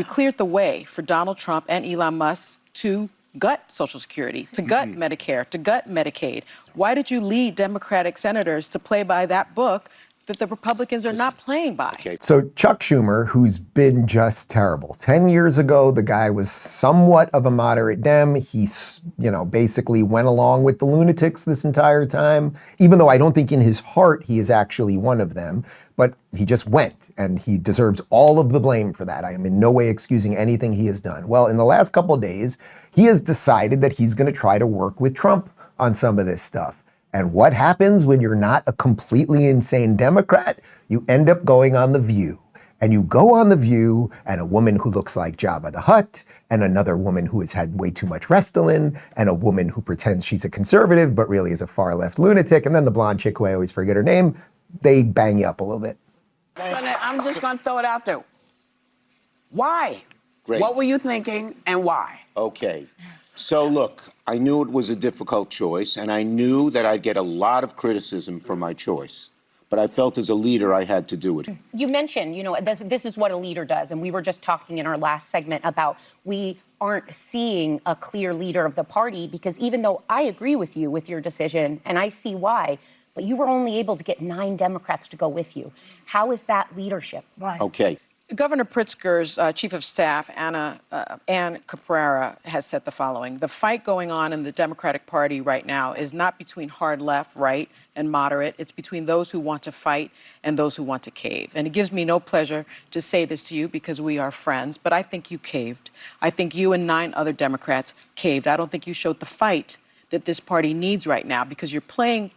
You cleared the way for Donald Trump and Elon Musk to gut Social Security, to gut Medicare, to gut Medicaid. Why did you lead Democratic senators to play by that book that the Republicans are not playing by? Okay. So Chuck Schumer, who's been just terrible. 10 years ago, the guy was somewhat of a moderate Dem. He, basically went along with the lunatics this entire time, even though I don't think in his heart he is actually one of them. But he just went, and he deserves all of the blame for that. I am in no way excusing anything he has done. Well, in the last couple of days, he has decided that he's going to try to work with Trump on some of this stuff. And what happens when you're not a completely insane Democrat? You end up going on The View. And you go on The View, and a woman who looks like Jabba the Hutt, and another woman who has had way too much Restylane, and a woman who pretends she's a conservative but really is a far-left lunatic, and then the blonde chick who I always forget her name, they bang you up a little bit. I'm just going to throw it out there. Why? Great. What were you thinking, and why? Okay. So look, I knew it was a difficult choice, and I knew that I'd get a lot of criticism for my choice. But I felt as a leader I had to do it. You mentioned, this is what a leader does. And we were just talking in our last segment about we aren't seeing a clear leader of the party, because even though I agree with you with your decision, and I see why, but you were only able to get 9 Democrats to go with you. How is that leadership? Why? Okay. Governor Pritzker's chief of staff, Ann Caprara, has said the following: the fight going on in the Democratic Party right now is not between hard left, right, and moderate. It's between those who want to fight and those who want to cave. And it gives me no pleasure to say this to you because we are friends, but I think you caved. I think you and 9 other Democrats caved. I don't think you showed the fight that this party needs right now, because you're playing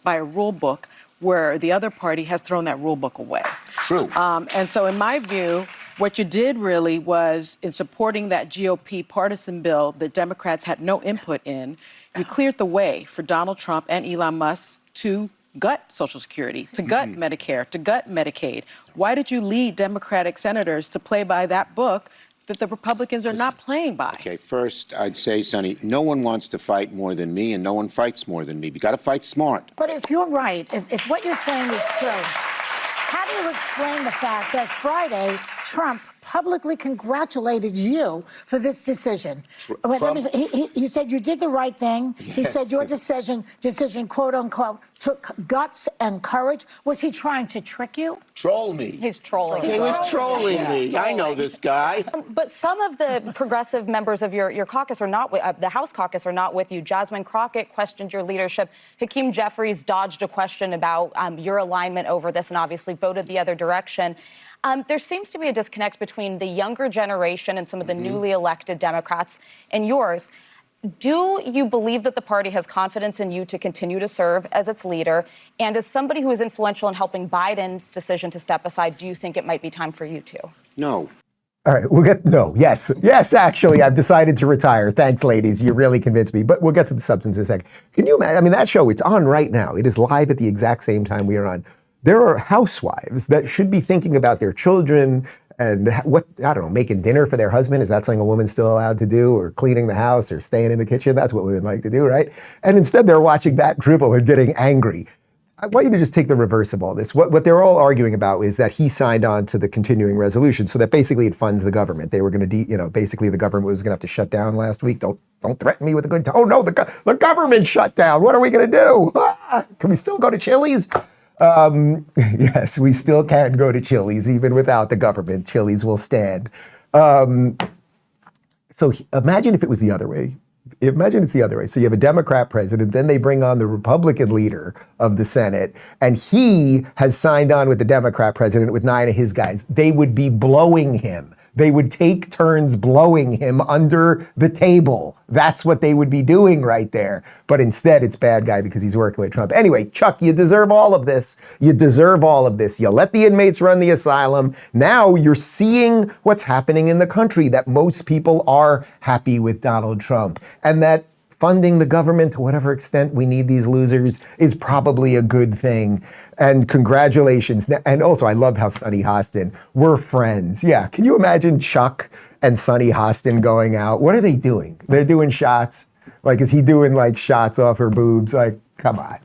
by a rule book where the other party has thrown that rule book away. True. And so in my view, what you did really was, in supporting that GOP partisan bill that Democrats had no input in, you cleared the way for Donald Trump and Elon Musk to gut Social Security, to gut Medicare, to gut Medicaid. Why did you lead Democratic senators to play by that book that the Republicans are not playing by? Okay, first, I'd say, Sonny, no one wants to fight more than me, and no one fights more than me. You got to fight smart. But if you're right, if what you're saying is true, how do you explain the fact that Friday Trump publicly congratulated you for this decision? He said you did the right thing. Yes. He said your decision, quote unquote, took guts and courage. Was he trying to trick you? Troll me. He's trolling. He was trolling me. I know this guy. But some of the progressive members of your caucus are not, the House caucus are not with you. Jasmine Crockett questioned your leadership. Hakeem Jeffries dodged a question about your alignment over this and obviously voted the other direction. There seems to be a disconnect between the younger generation and some of the newly elected Democrats and yours. Do you believe that the party has confidence in you to continue to serve as its leader? And as somebody who is influential in helping Biden's decision to step aside, do you think it might be time for you to? No. All right, yes, actually, I've decided to retire. Thanks, ladies. You really convinced me. But we'll get to the substance in a second. Can you imagine? I mean, that show, it's on right now. It is live at the exact same time we are on. There are housewives that should be thinking about their children and making dinner for their husband. Is that something a woman's still allowed to do? Or cleaning the house or staying in the kitchen? That's what women like to do, right? And instead they're watching that dribble and getting angry. I want you to just take the reverse of all this. What they're all arguing about is that he signed on to the continuing resolution, so that basically it funds the government. They were going to, basically the government was going to have to shut down last week. Don't threaten me with a good time. Oh no, the government shut down. What are we going to do? Can we still go to Chili's? Yes, we still can go to Chili's even without the government. Chili's will stand. So imagine if it was the other way. Imagine it's the other way. So you have a Democrat president, then they bring on the Republican leader of the Senate, and he has signed on with the Democrat president with 9 of his guys. They would be blowing him. They would take turns blowing him under the table. That's what they would be doing right there. But instead, it's bad guy because he's working with Trump. Anyway, Chuck, you deserve all of this. You deserve all of this. You let the inmates run the asylum. Now you're seeing what's happening in the country, that most people are happy with Donald Trump, and that funding the government to whatever extent we need these losers is probably a good thing. And congratulations. And also, I love how Sonny Hostin, we're friends. Yeah, can you imagine Chuck and Sonny Hostin going out? What are they doing? They're doing shots. Like, is he doing like shots off her boobs? Like, come on.